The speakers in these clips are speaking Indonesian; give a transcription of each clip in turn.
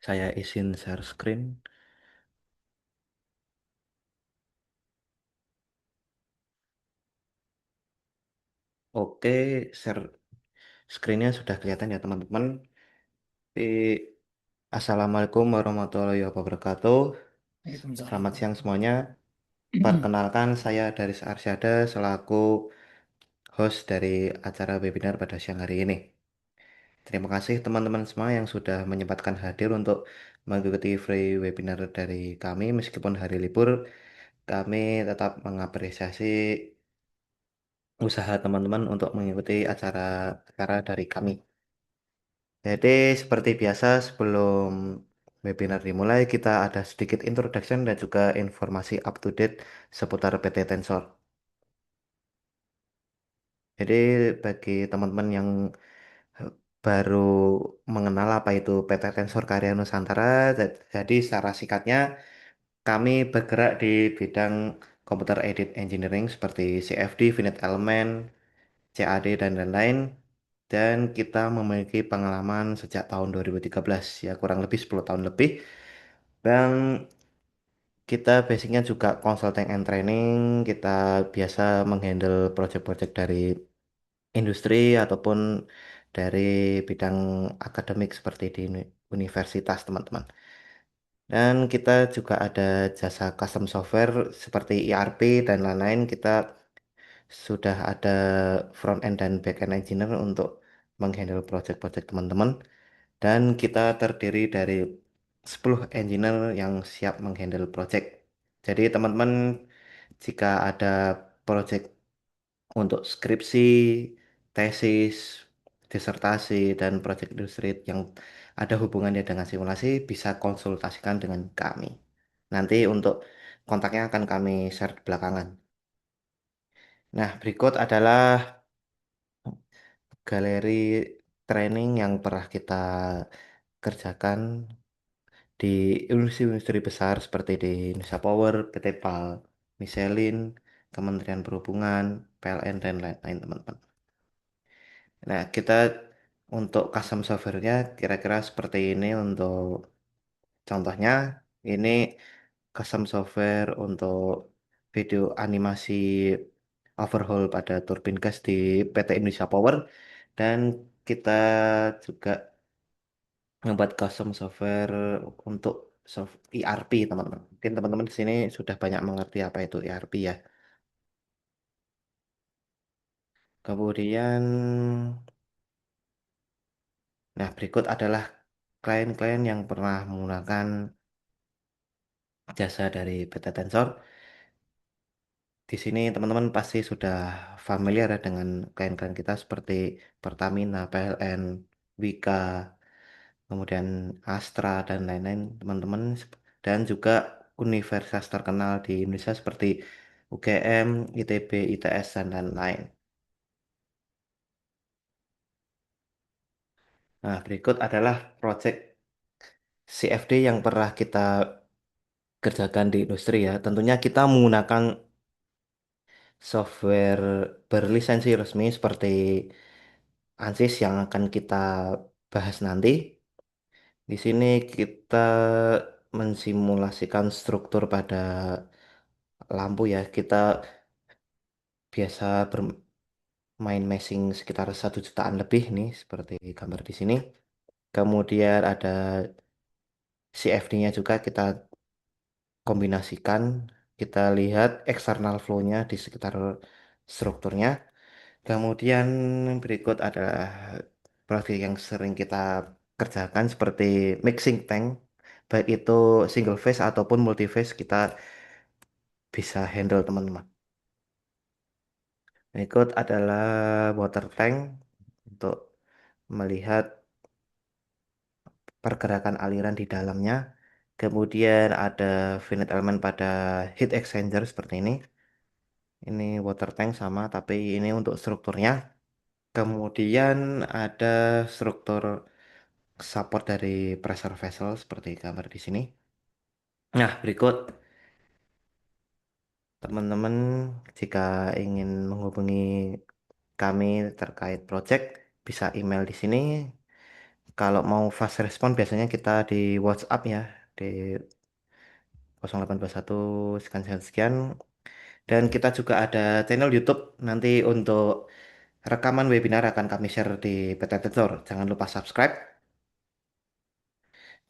Saya izin share screen. Oke, share screennya sudah kelihatan ya teman-teman. Assalamualaikum warahmatullahi wabarakatuh. Waalaikumsalam Selamat siang warahmatullahi semuanya. Perkenalkan saya Daris Arsyada selaku host dari acara webinar pada siang hari ini. Terima kasih teman-teman semua yang sudah menyempatkan hadir untuk mengikuti free webinar dari kami. Meskipun hari libur, kami tetap mengapresiasi usaha teman-teman untuk mengikuti acara dari kami. Jadi seperti biasa sebelum webinar dimulai kita ada sedikit introduction dan juga informasi up to date seputar PT Tensor. Jadi bagi teman-teman yang baru mengenal apa itu PT Tensor Karya Nusantara, jadi secara singkatnya kami bergerak di bidang Computer Aided Engineering seperti CFD, Finite Element, CAD dan lain-lain. Dan kita memiliki pengalaman sejak tahun 2013, ya kurang lebih 10 tahun lebih. Dan kita basicnya juga consulting and training, kita biasa menghandle project-project dari industri ataupun dari bidang akademik seperti di universitas teman-teman. Dan kita juga ada jasa custom software seperti ERP dan lain-lain. Kita sudah ada front end dan back end engineer untuk menghandle project-project teman-teman. Dan kita terdiri dari 10 engineer yang siap menghandle project. Jadi teman-teman jika ada project untuk skripsi, tesis, disertasi, dan project industri yang ada hubungannya dengan simulasi bisa konsultasikan dengan kami. Nanti untuk kontaknya akan kami share di belakangan. Nah, berikut adalah galeri training yang pernah kita kerjakan di industri-industri besar seperti di Indonesia Power, PT PAL, Michelin, Kementerian Perhubungan, PLN, dan lain-lain teman-teman. Nah, kita untuk custom software-nya kira-kira seperti ini untuk contohnya. Ini custom software untuk video animasi overhaul pada turbin gas di PT Indonesia Power. Dan kita juga membuat custom software untuk ERP teman-teman. Mungkin teman-teman di sini sudah banyak mengerti apa itu ERP ya. Kemudian, nah berikut adalah klien-klien yang pernah menggunakan jasa dari PT Tensor. Di sini teman-teman pasti sudah familiar ya dengan klien-klien kita seperti Pertamina, PLN, Wika, kemudian Astra dan lain-lain teman-teman, dan juga universitas terkenal di Indonesia seperti UGM, ITB, ITS dan lain-lain. Nah, berikut adalah proyek CFD yang pernah kita kerjakan di industri ya. Tentunya kita menggunakan software berlisensi resmi seperti ANSYS yang akan kita bahas nanti. Di sini kita mensimulasikan struktur pada lampu ya. Kita biasa bermain meshing sekitar 1 jutaan lebih nih, seperti gambar di sini. Kemudian ada CFD-nya juga kita kombinasikan. Kita lihat external flow-nya di sekitar strukturnya. Kemudian berikut adalah proyek yang sering kita kerjakan seperti mixing tank, baik itu single phase ataupun multi phase kita bisa handle teman-teman. Berikut adalah water tank untuk melihat pergerakan aliran di dalamnya. Kemudian ada finite element pada heat exchanger seperti ini. Ini water tank sama, tapi ini untuk strukturnya. Kemudian ada struktur support dari pressure vessel seperti gambar di sini. Nah, berikut teman-teman jika ingin menghubungi kami terkait project bisa email di sini. Kalau mau fast respon biasanya kita di WhatsApp ya, di 0821 sekian sekian sekian. Dan kita juga ada channel YouTube nanti untuk rekaman webinar akan kami share di PT Tensor. Jangan lupa subscribe.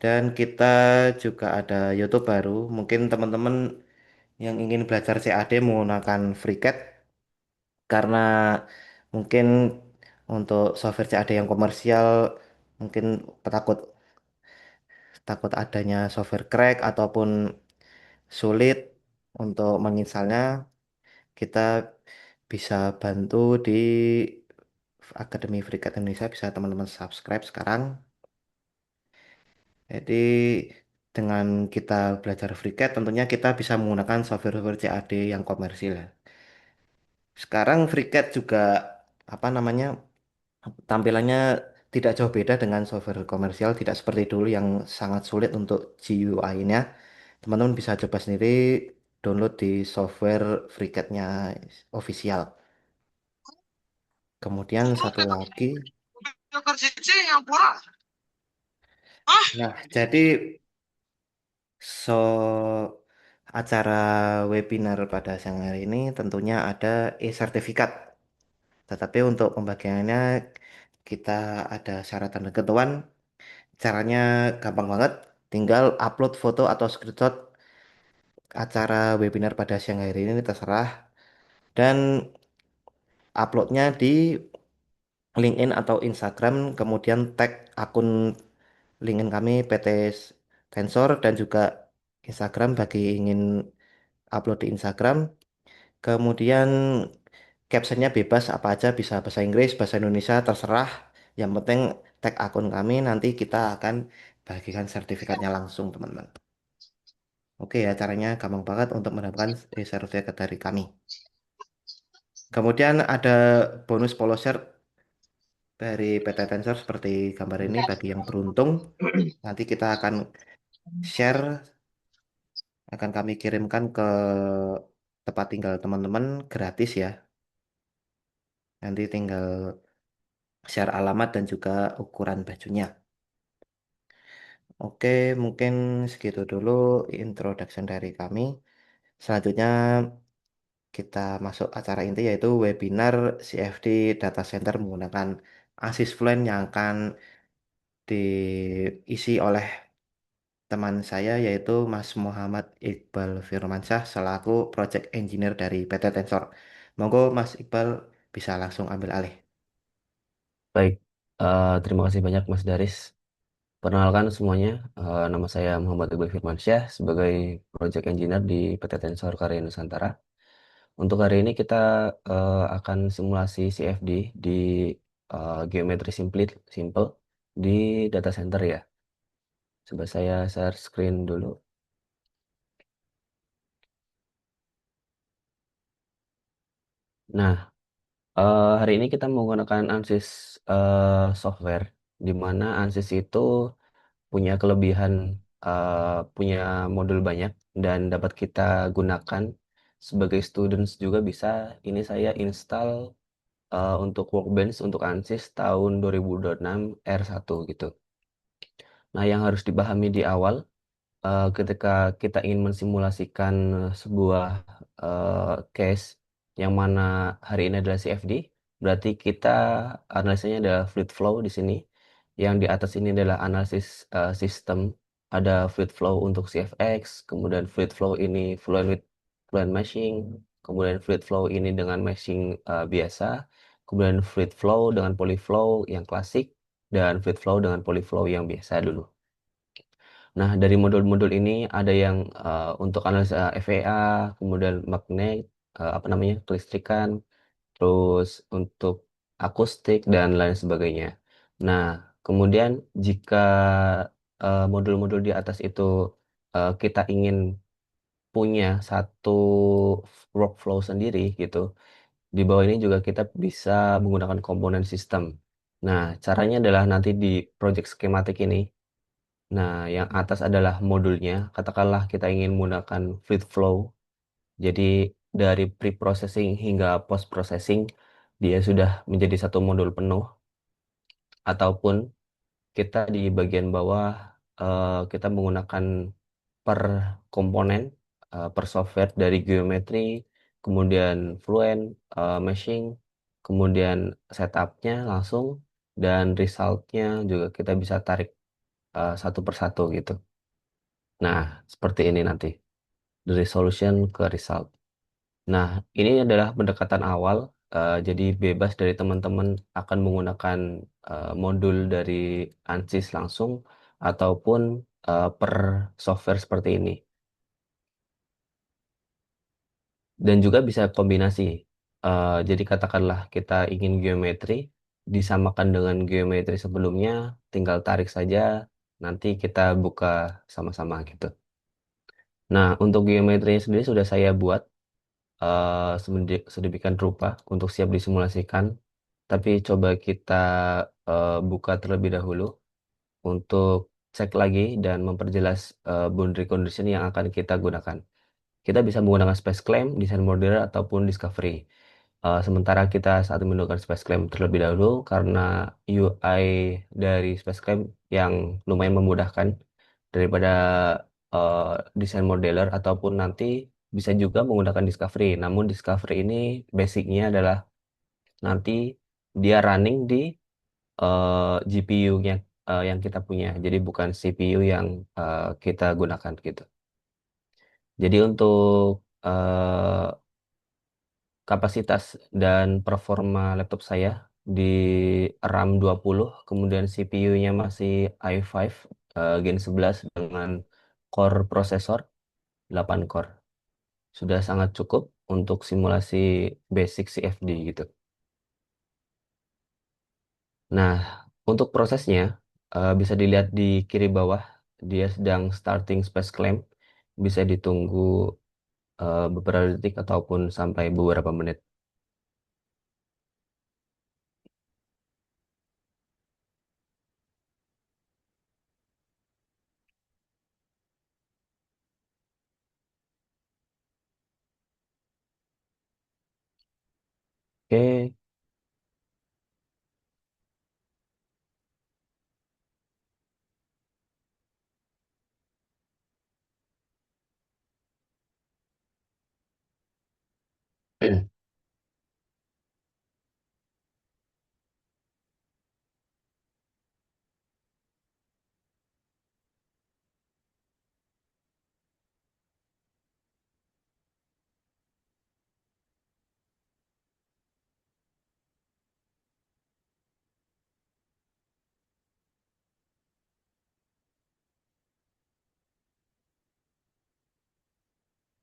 Dan kita juga ada YouTube baru. Mungkin teman-teman yang ingin belajar CAD menggunakan FreeCAD karena mungkin untuk software CAD yang komersial mungkin takut takut adanya software crack ataupun sulit untuk menginstalnya, kita bisa bantu di Akademi FreeCAD Indonesia, bisa teman-teman subscribe sekarang. Jadi dengan kita belajar FreeCAD tentunya kita bisa menggunakan software-software CAD yang komersil ya. Sekarang FreeCAD juga apa namanya tampilannya tidak jauh beda dengan software komersial, tidak seperti dulu yang sangat sulit untuk GUI-nya. Teman-teman bisa coba sendiri download di software FreeCAD-nya official. Kemudian satu lagi, nah jadi acara webinar pada siang hari ini tentunya ada e-sertifikat. Tetapi untuk pembagiannya kita ada syarat dan ketentuan. Caranya gampang banget, tinggal upload foto atau screenshot acara webinar pada siang hari ini terserah dan uploadnya di LinkedIn atau Instagram, kemudian tag akun LinkedIn kami PT Tensor dan juga Instagram bagi ingin upload di Instagram. Kemudian captionnya bebas apa aja bisa bahasa Inggris, bahasa Indonesia terserah. Yang penting tag akun kami nanti kita akan bagikan sertifikatnya langsung teman-teman. Oke ya, caranya gampang banget untuk mendapatkan sertifikat dari kami. Kemudian ada bonus follow share dari PT Tensor seperti gambar ini bagi yang beruntung. Nanti kita akan share, akan kami kirimkan ke tempat tinggal teman-teman gratis ya. Nanti tinggal share alamat dan juga ukuran bajunya. Oke, mungkin segitu dulu introduction dari kami. Selanjutnya kita masuk acara inti yaitu webinar CFD Data Center menggunakan ASIS Fluent yang akan diisi oleh teman saya yaitu Mas Muhammad Iqbal Firmansyah selaku Project Engineer dari PT Tensor. Monggo Mas Iqbal bisa langsung ambil alih. Baik, terima kasih banyak Mas Daris. Perkenalkan semuanya, nama saya Muhammad Iqbal Firmansyah sebagai Project Engineer di PT Tensor Karya Nusantara. Untuk hari ini kita akan simulasi CFD di geometri simple di data center ya. Coba saya share screen dulu. Nah, hari ini kita menggunakan ANSYS software, di mana ANSYS itu punya kelebihan punya modul banyak dan dapat kita gunakan sebagai students juga bisa. Ini saya install untuk Workbench untuk ANSYS tahun 2026 R1 gitu. Nah, yang harus dipahami di awal ketika kita ingin mensimulasikan sebuah case yang mana hari ini adalah CFD, berarti kita analisanya adalah fluid flow di sini. Yang di atas ini adalah analisis sistem, ada fluid flow untuk CFX, kemudian fluid flow ini fluent with fluent meshing, kemudian fluid flow ini dengan meshing biasa, kemudian fluid flow dengan polyflow yang klasik, dan fluid flow dengan polyflow yang biasa dulu. Nah, dari modul-modul ini ada yang untuk analisa FEA, kemudian magnet, apa namanya, kelistrikan, terus untuk akustik dan lain sebagainya. Nah, kemudian jika modul-modul di atas itu kita ingin punya satu workflow sendiri gitu, di bawah ini juga kita bisa menggunakan komponen sistem. Nah, caranya adalah nanti di project schematic ini. Nah, yang atas adalah modulnya. Katakanlah kita ingin menggunakan fluid flow. Jadi dari pre-processing hingga post-processing, dia sudah menjadi satu modul penuh. Ataupun kita di bagian bawah kita menggunakan per komponen, per software dari geometri, kemudian Fluent, meshing, kemudian setupnya langsung, dan resultnya juga kita bisa tarik satu persatu gitu. Nah, seperti ini nanti, dari solution ke result. Nah, ini adalah pendekatan awal, jadi bebas dari teman-teman akan menggunakan modul dari ANSYS langsung ataupun per software seperti ini. Dan juga bisa kombinasi. Jadi katakanlah kita ingin geometri, disamakan dengan geometri sebelumnya, tinggal tarik saja, nanti kita buka sama-sama gitu. Nah, untuk geometrinya sendiri sudah saya buat sedemikian rupa untuk siap disimulasikan. Tapi coba kita buka terlebih dahulu untuk cek lagi dan memperjelas boundary condition yang akan kita gunakan. Kita bisa menggunakan space claim, design modeler, ataupun discovery. Sementara kita saat ini menggunakan space claim terlebih dahulu karena UI dari space claim yang lumayan memudahkan daripada eh, desain modeler ataupun nanti bisa juga menggunakan discovery. Namun discovery ini basicnya adalah nanti dia running di GPU-nya yang kita punya. Jadi bukan CPU yang kita gunakan gitu. Jadi untuk kapasitas dan performa laptop saya di RAM 20, kemudian CPU-nya masih i5 Gen 11 dengan core prosesor 8 core. Sudah sangat cukup untuk simulasi basic CFD gitu. Nah, untuk prosesnya bisa dilihat di kiri bawah, dia sedang starting space clamp. Bisa ditunggu beberapa detik ataupun sampai beberapa menit. Oke.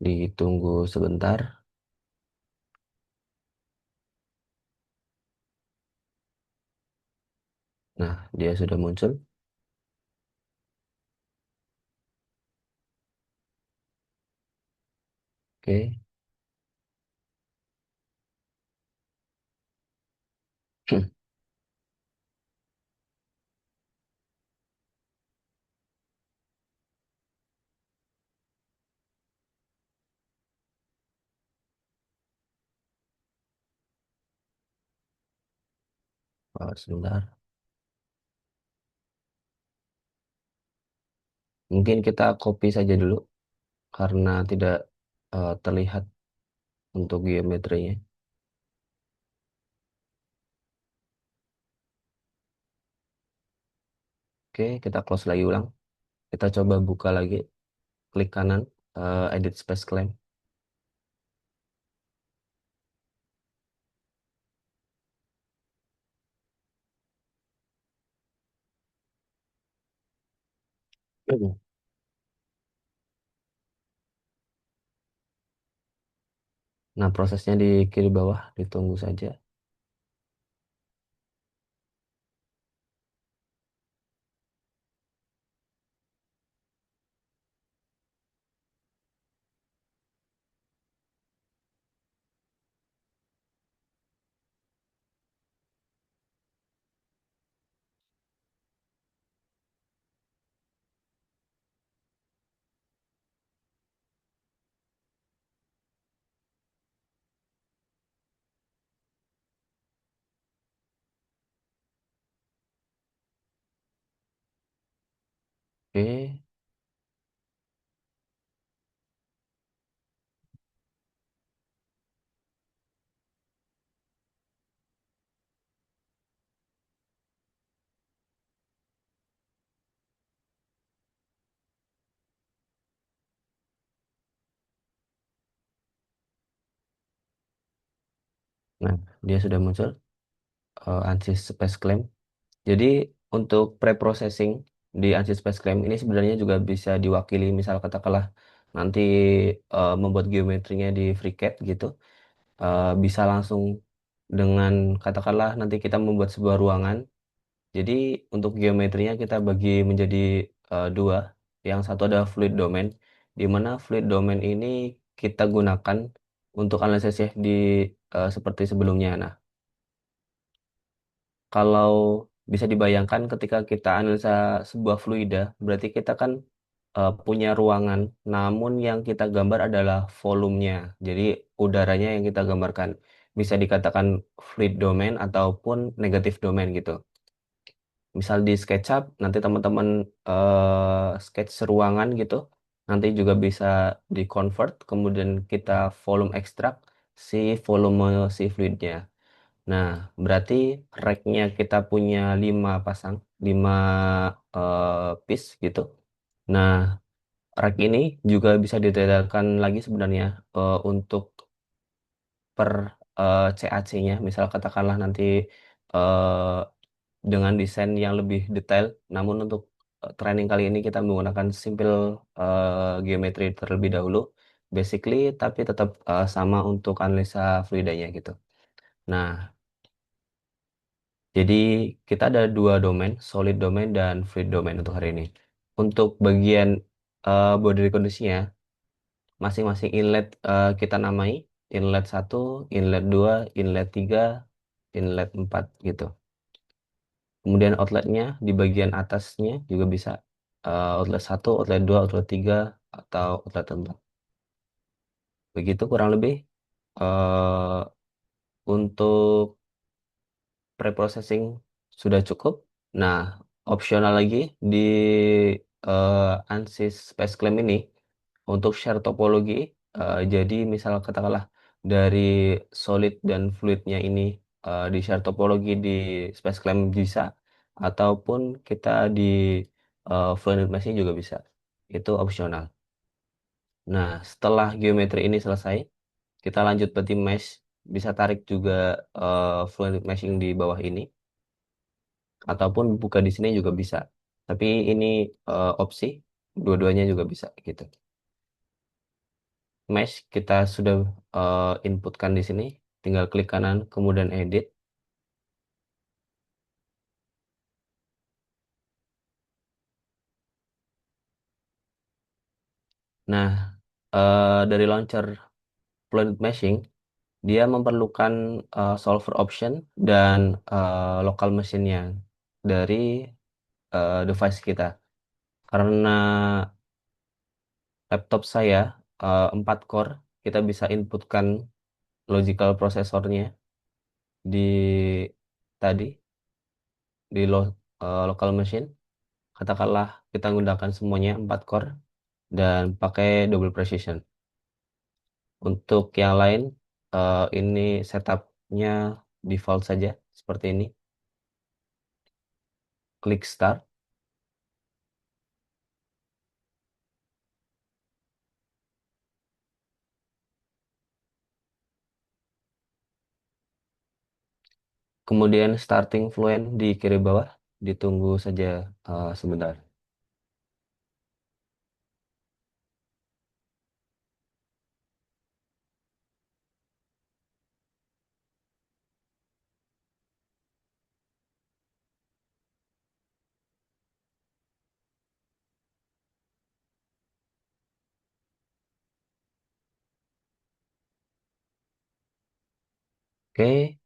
Ditunggu sebentar. Nah, dia sudah muncul. Oke. Sebentar. Mungkin kita copy saja dulu karena tidak terlihat untuk geometrinya. Oke, kita close lagi ulang. Kita coba buka lagi. Klik kanan, edit space claim. Nah, prosesnya di kiri bawah, ditunggu saja. Nah, dia sudah muncul ANSYS Space Claim. Jadi untuk pre-processing di ANSYS Space Claim ini sebenarnya juga bisa diwakili, misal katakanlah nanti membuat geometrinya di FreeCAD gitu, bisa langsung dengan katakanlah nanti kita membuat sebuah ruangan. Jadi untuk geometrinya kita bagi menjadi dua. Yang satu ada fluid domain, di mana fluid domain ini kita gunakan untuk analisis CFD seperti sebelumnya. Nah, kalau bisa dibayangkan ketika kita analisa sebuah fluida, berarti kita kan punya ruangan, namun yang kita gambar adalah volumenya. Jadi udaranya yang kita gambarkan bisa dikatakan fluid domain ataupun negatif domain gitu. Misal di SketchUp, nanti teman-teman sketch ruangan gitu, nanti juga bisa di-convert, kemudian kita volume extract si volume si fluidnya. Nah, berarti rack-nya kita punya 5 pasang, 5 piece gitu. Nah, rack ini juga bisa dibedakan lagi sebenarnya untuk per CAC-nya. Misal katakanlah nanti eh, dengan desain yang lebih detail, namun untuk training kali ini kita menggunakan simple geometri terlebih dahulu, basically, tapi tetap sama untuk analisa fluidanya gitu. Nah, jadi kita ada dua domain, solid domain dan fluid domain untuk hari ini. Untuk bagian boundary kondisinya, masing-masing inlet kita namai inlet satu, inlet 2, inlet 3, inlet 4 gitu. Kemudian outletnya di bagian atasnya juga bisa outlet satu, outlet 2, outlet 3, atau outlet 4. Begitu kurang lebih eh, untuk preprocessing sudah cukup. Nah, opsional lagi di ANSYS Space Claim ini untuk share topologi. Jadi misal katakanlah dari solid dan fluidnya ini di share topologi di Space Claim bisa, ataupun kita di fluid meshing juga bisa. Itu opsional. Nah, setelah geometri ini selesai, kita lanjut berarti mesh. Bisa tarik juga fluid meshing di bawah ini, ataupun buka di sini juga bisa. Tapi ini opsi, dua-duanya juga bisa gitu. Mesh kita sudah inputkan di sini, tinggal klik kanan kemudian edit. Nah, dari launcher Fluid Meshing dia memerlukan solver option dan local machine-nya dari device kita. Karena laptop saya 4 core, kita bisa inputkan logical prosesornya di tadi di local machine. Katakanlah kita menggunakan semuanya 4 core dan pakai double precision. Untuk yang lain ini setupnya default saja seperti ini. Klik start. Kemudian starting fluent di kiri bawah. Ditunggu saja sebentar. Oke.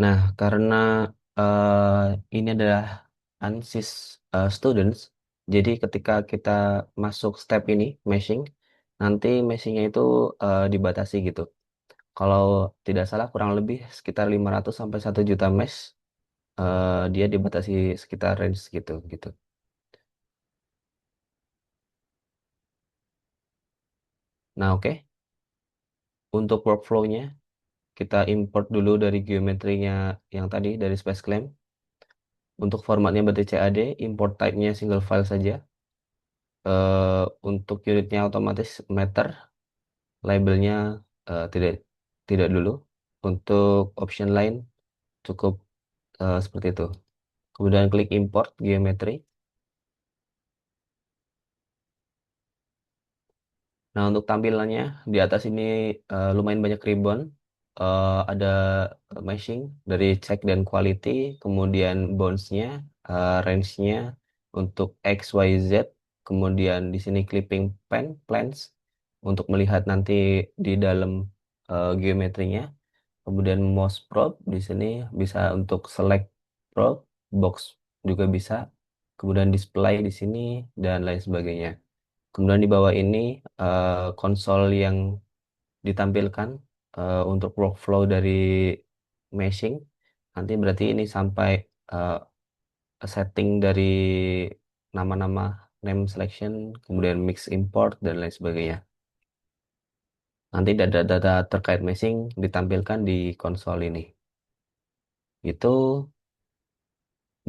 Nah, karena ini adalah ANSYS students, jadi ketika kita masuk step ini, meshing, nanti meshingnya itu dibatasi gitu. Kalau tidak salah kurang lebih sekitar 500 sampai 1 juta mesh, dia dibatasi sekitar range gitu gitu. Nah, oke. untuk workflow-nya, kita import dulu dari geometrinya yang tadi dari SpaceClaim. Untuk formatnya berarti CAD, import type-nya single file saja. Untuk unitnya otomatis meter, labelnya tidak tidak dulu. Untuk option lain cukup seperti itu. Kemudian klik import geometri. Nah, untuk tampilannya di atas ini lumayan banyak ribbon. Ada meshing dari check dan quality, kemudian bounce-nya, range-nya untuk X, Y, Z, kemudian di sini clipping plans untuk melihat nanti di dalam geometrinya. Kemudian mouse probe di sini bisa untuk select probe, box juga bisa. Kemudian display di sini dan lain sebagainya. Kemudian di bawah ini konsol yang ditampilkan untuk workflow dari meshing. Nanti berarti ini sampai eh, setting dari nama-nama, name selection, kemudian mix import dan lain sebagainya. Nanti data-data terkait meshing ditampilkan di konsol ini. Itu,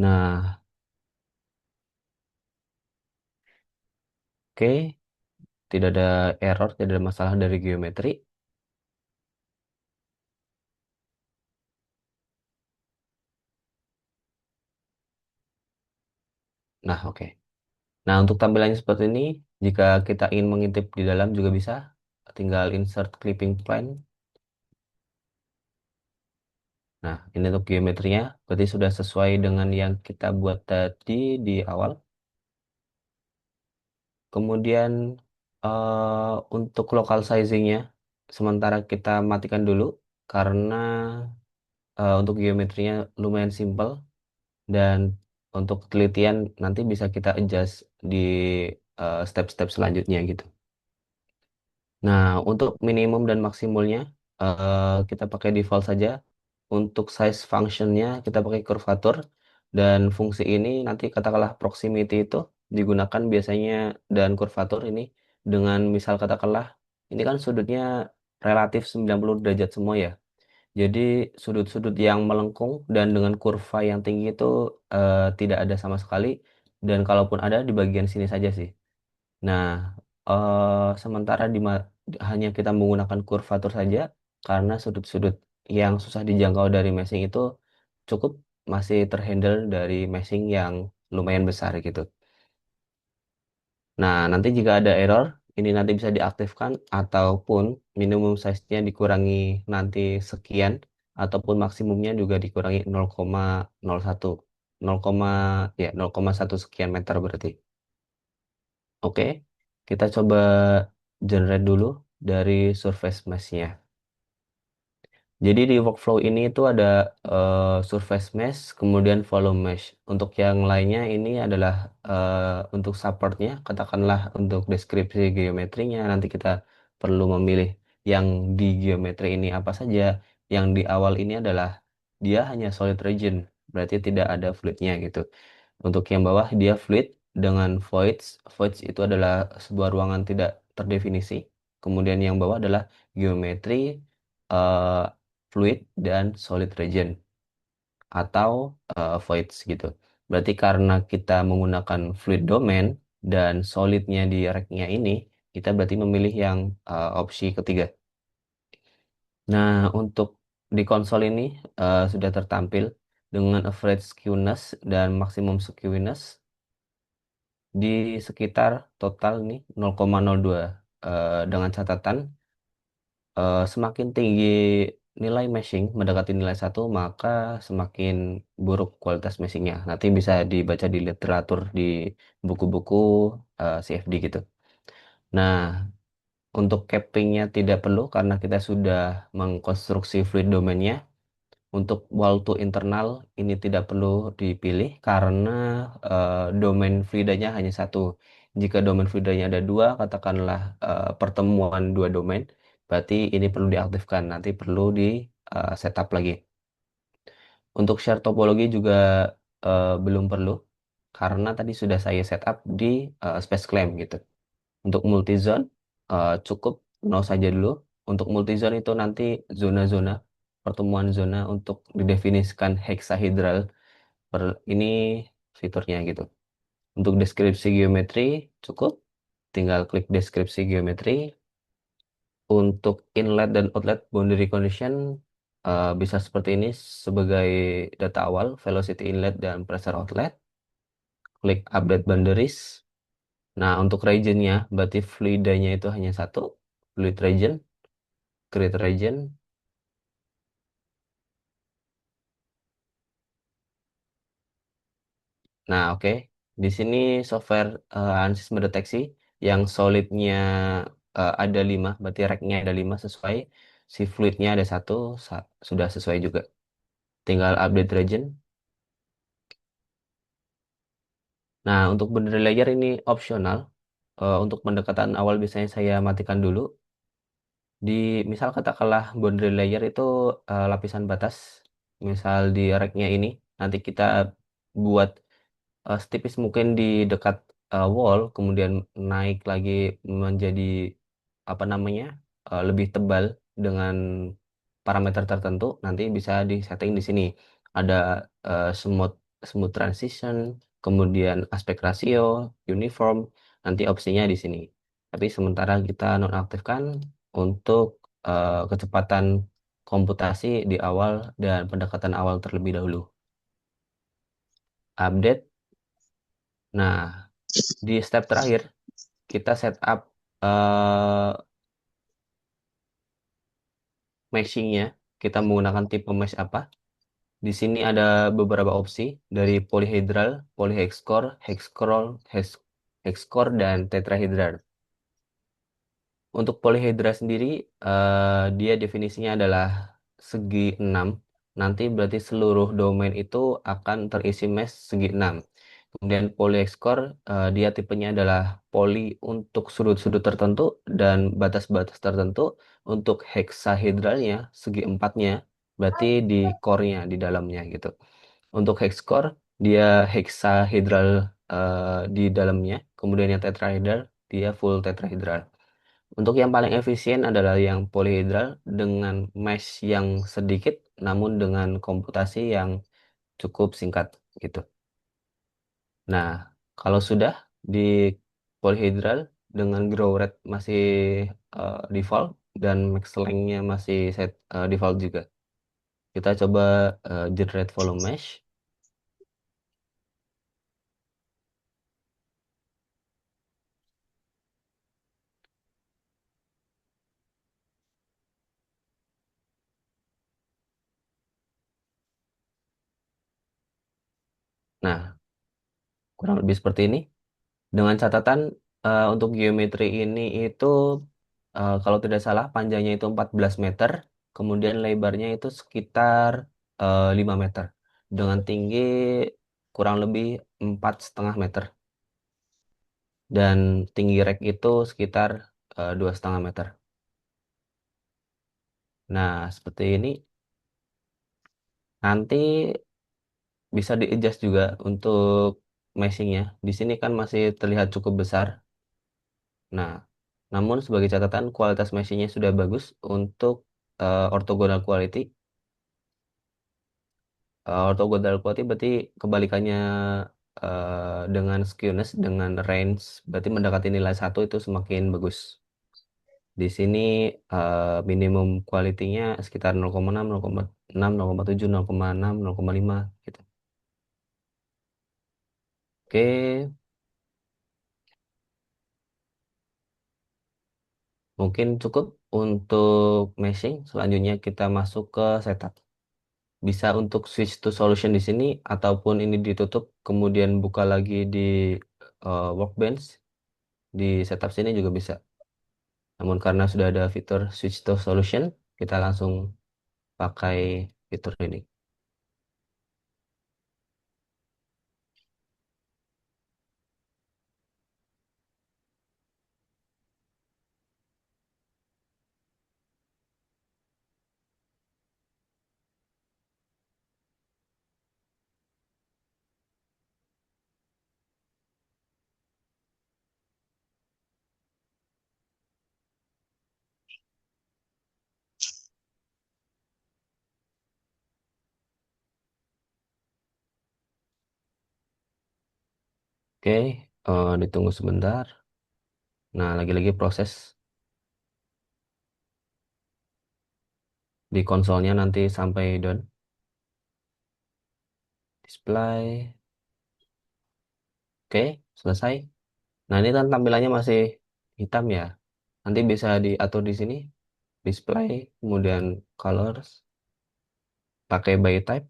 nah, oke, tidak ada error, tidak ada masalah dari geometri. Nah, oke. Nah, untuk tampilannya seperti ini, jika kita ingin mengintip di dalam juga bisa, tinggal insert clipping plane. Nah, ini untuk geometrinya, berarti sudah sesuai dengan yang kita buat tadi di awal. Kemudian untuk local sizingnya, sementara kita matikan dulu, karena untuk geometrinya lumayan simple, dan untuk telitian nanti bisa kita adjust di step-step selanjutnya gitu. Nah, untuk minimum dan maksimumnya kita pakai default saja. Untuk size functionnya kita pakai kurvatur dan fungsi ini nanti katakanlah proximity itu digunakan biasanya dan kurvatur ini dengan misal katakanlah ini kan sudutnya relatif 90 derajat semua ya. Jadi sudut-sudut yang melengkung dan dengan kurva yang tinggi itu tidak ada sama sekali dan kalaupun ada di bagian sini saja sih. Nah, sementara hanya kita menggunakan kurvatur saja karena sudut-sudut yang susah dijangkau dari meshing itu cukup masih terhandle dari meshing yang lumayan besar gitu. Nah, nanti jika ada error, ini nanti bisa diaktifkan ataupun minimum size-nya dikurangi nanti sekian ataupun maksimumnya juga dikurangi 0,01 0, ya 0,1 sekian meter berarti. Oke, kita coba generate dulu dari surface mesh-nya. Jadi di workflow ini itu ada surface mesh, kemudian volume mesh. Untuk yang lainnya ini adalah untuk supportnya, katakanlah untuk deskripsi geometrinya, nanti kita perlu memilih yang di geometri ini apa saja. Yang di awal ini adalah dia hanya solid region, berarti tidak ada fluidnya gitu. Untuk yang bawah dia fluid dengan voids. Voids itu adalah sebuah ruangan tidak terdefinisi. Kemudian yang bawah adalah geometri, eh, fluid, dan solid region atau voids gitu. Berarti karena kita menggunakan fluid domain dan solidnya di rack-nya ini, kita berarti memilih yang opsi ketiga. Nah, untuk di konsol ini sudah tertampil dengan average skewness dan maximum skewness di sekitar total nih 0,02 dengan catatan semakin tinggi nilai meshing mendekati nilai satu maka semakin buruk kualitas meshingnya. Nanti bisa dibaca di literatur di buku-buku CFD gitu. Nah, untuk cappingnya tidak perlu karena kita sudah mengkonstruksi fluid domainnya. Untuk wall to internal ini tidak perlu dipilih karena domain fluidanya hanya satu. Jika domain fluidanya ada dua, katakanlah pertemuan dua domain, berarti ini perlu diaktifkan. Nanti perlu di setup lagi. Untuk share topologi juga belum perlu karena tadi sudah saya setup di space claim gitu. Untuk multi zone cukup no saja dulu. Untuk multizone itu nanti zona-zona, pertemuan zona untuk didefinisikan heksahedral. Ini fiturnya gitu. Untuk deskripsi geometri cukup, tinggal klik deskripsi geometri. Untuk inlet dan outlet boundary condition bisa seperti ini sebagai data awal, velocity inlet dan pressure outlet. Klik update boundaries. Nah, untuk regionnya, berarti fluidanya itu hanya satu, fluid region, grid region. Nah, oke. Di sini software ANSYS mendeteksi yang solidnya ada 5, berarti racknya ada 5 sesuai. Si fluidnya ada satu, sudah sesuai juga. Tinggal update region. Nah, untuk boundary layer ini opsional. Untuk pendekatan awal biasanya saya matikan dulu. Di misal katakanlah boundary layer itu lapisan batas. Misal di racknya ini, nanti kita buat setipis mungkin di dekat wall, kemudian naik lagi menjadi apa namanya lebih tebal dengan parameter tertentu, nanti bisa disetting di sini. Ada smooth smooth transition, kemudian aspek rasio, uniform, nanti opsinya di sini. Tapi sementara kita nonaktifkan untuk kecepatan komputasi di awal dan pendekatan awal terlebih dahulu. Update. Nah, di step terakhir, kita setup eh meshingnya. Kita menggunakan tipe mesh apa. Di sini ada beberapa opsi dari polyhedral, polyhexcore, hexcroll, hexcore, dan tetrahedral. Untuk polyhedra sendiri, dia definisinya adalah segi 6. Nanti berarti seluruh domain itu akan terisi mesh segi 6. Kemudian polyhexcore, dia tipenya adalah poly untuk sudut-sudut tertentu dan batas-batas tertentu. Untuk hexahedralnya, segi empatnya, berarti di core-nya, di dalamnya gitu. Untuk hexcore, dia hexahedral di dalamnya. Kemudian yang tetrahedral, dia full tetrahedral. Untuk yang paling efisien adalah yang polyhedral dengan mesh yang sedikit namun dengan komputasi yang cukup singkat gitu. Nah, kalau sudah di polyhedral dengan grow rate masih default dan max length-nya masih set default juga. Kita coba generate volume mesh. Nah, kurang lebih seperti ini. Dengan catatan untuk geometri ini itu kalau tidak salah panjangnya itu 14 meter, kemudian lebarnya itu sekitar 5 meter dengan tinggi kurang lebih 4,5 meter dan tinggi rack itu sekitar 2,5 meter. Nah, seperti ini nanti bisa di-adjust juga untuk meshingnya. Di sini kan masih terlihat cukup besar. Nah, namun sebagai catatan kualitas meshingnya sudah bagus untuk orthogonal quality. Orthogonal quality berarti kebalikannya dengan skewness, dengan range, berarti mendekati nilai satu itu semakin bagus. Di sini minimum quality-nya sekitar 0,6, 0,6, 0,7, 0,6, 0,5 gitu. Oke, mungkin cukup untuk meshing. Selanjutnya kita masuk ke setup. Bisa untuk switch to solution di sini ataupun ini ditutup kemudian buka lagi di workbench di setup sini juga bisa. Namun karena sudah ada fitur switch to solution, kita langsung pakai fitur ini. Oke, ditunggu sebentar. Nah, lagi-lagi proses di konsolnya nanti sampai done. Display. Oke, selesai. Nah, ini kan tampilannya masih hitam ya. Nanti bisa diatur di sini. Display, kemudian colors, pakai by type.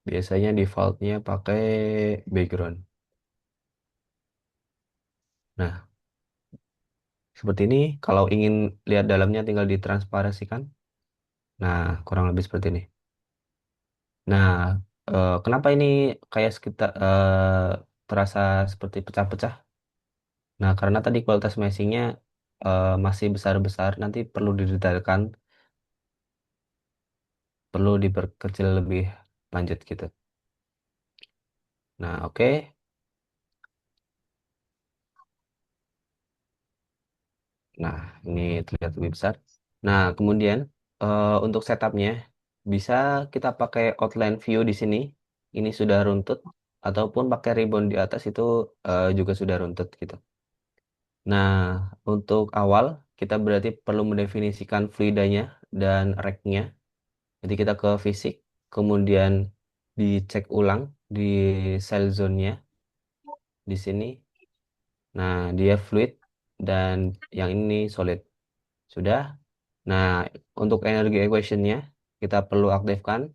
Biasanya defaultnya pakai background. Nah, seperti ini. Kalau ingin lihat dalamnya tinggal ditransparasikan. Nah, kurang lebih seperti ini. Nah, kenapa ini kayak sekitar terasa seperti pecah-pecah? Nah, karena tadi kualitas meshingnya masih besar-besar, nanti perlu didetailkan, perlu diperkecil lebih lanjut gitu. Nah, oke. Nah, ini terlihat lebih besar. Nah, kemudian untuk setupnya bisa kita pakai outline view di sini. Ini sudah runtut ataupun pakai ribbon di atas itu juga sudah runtut gitu. Nah, untuk awal kita berarti perlu mendefinisikan fluidanya dan rack-nya. Jadi kita ke fisik, kemudian dicek ulang di cell zone-nya di sini. Nah, dia fluid dan yang ini solid. Sudah. Nah, untuk energi equation-nya kita perlu aktifkan.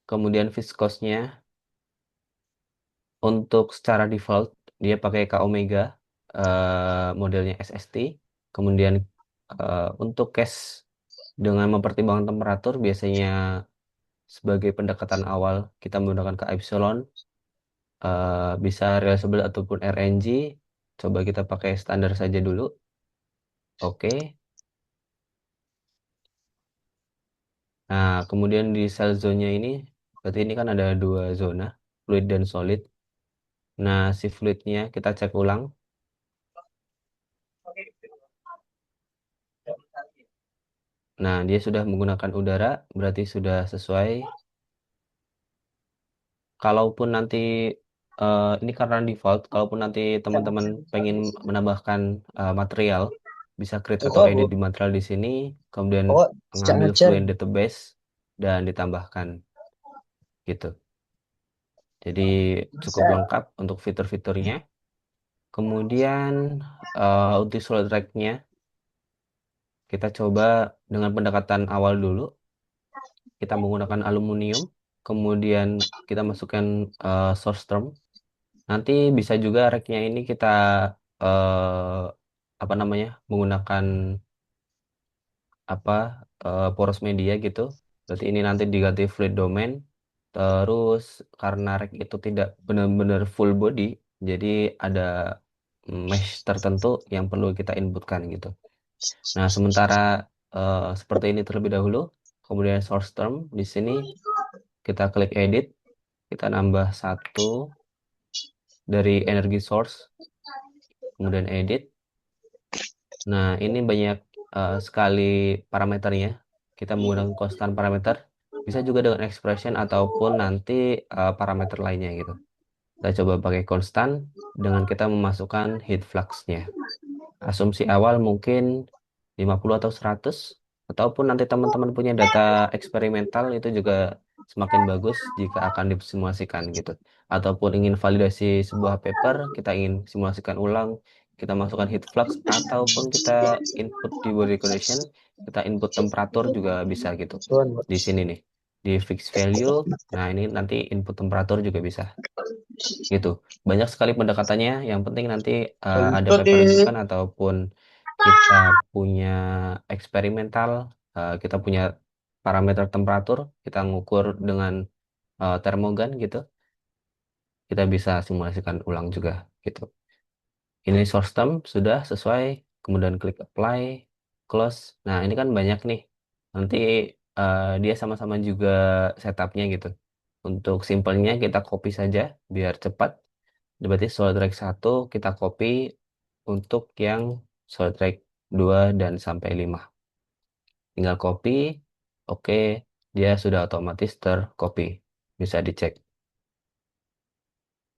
Kemudian viscosnya untuk secara default dia pakai K omega modelnya SST. Kemudian untuk case dengan mempertimbangkan temperatur biasanya sebagai pendekatan awal kita menggunakan K epsilon bisa reversible ataupun RNG. Coba kita pakai standar saja dulu. Oke. Nah, kemudian di cell zone-nya ini berarti ini kan ada dua zona, fluid dan solid. Nah, si fluidnya kita cek ulang. Nah, dia sudah menggunakan udara, berarti sudah sesuai. Kalaupun nanti ini karena default, kalaupun nanti teman-teman pengen menambahkan material, bisa create atau edit di material di sini, kemudian Pokok sejak mengambil ngajar Fluent database dan ditambahkan gitu. Jadi cukup bisa. lengkap untuk fitur-fiturnya. Kemudian untuk solid rack-nya kita coba dengan pendekatan awal dulu. Kita menggunakan aluminium, kemudian kita masukkan source term. Nanti bisa juga rack-nya ini kita eh, apa namanya menggunakan apa poros media gitu. Berarti ini nanti diganti fluid domain. Terus karena rack itu tidak benar-benar full body, jadi ada mesh tertentu yang perlu kita inputkan gitu. Nah, sementara seperti ini terlebih dahulu, kemudian source term di sini kita klik edit, kita nambah satu dari energi source, kemudian edit. Nah, ini banyak sekali parameternya. Kita menggunakan constant parameter, bisa juga dengan expression ataupun nanti parameter lainnya gitu. Kita coba pakai konstan dengan kita memasukkan heat flux-nya. Asumsi awal mungkin 50 atau 100, ataupun nanti teman-teman punya data eksperimental itu juga semakin bagus jika akan disimulasikan gitu. Ataupun ingin validasi sebuah paper, kita ingin simulasikan ulang, kita masukkan heat flux ataupun kita input di body condition, kita input temperatur juga bisa gitu. Tuan, Di sini nih, di fixed value, nah ini nanti input temperatur juga bisa gitu. Banyak sekali pendekatannya. Yang penting nanti ada kentut paper di rujukan ataupun kita punya eksperimental, kita punya parameter temperatur, kita ngukur dengan termogan gitu. Kita bisa simulasikan ulang juga gitu. Ini source term sudah sesuai, kemudian klik apply, close. Nah, ini kan banyak nih. Nanti dia sama-sama juga setupnya gitu. Untuk simpelnya kita copy saja biar cepat. Berarti solid track 1 kita copy untuk yang solid track 2 dan sampai 5. Tinggal copy, oke, dia sudah otomatis tercopy. Bisa dicek.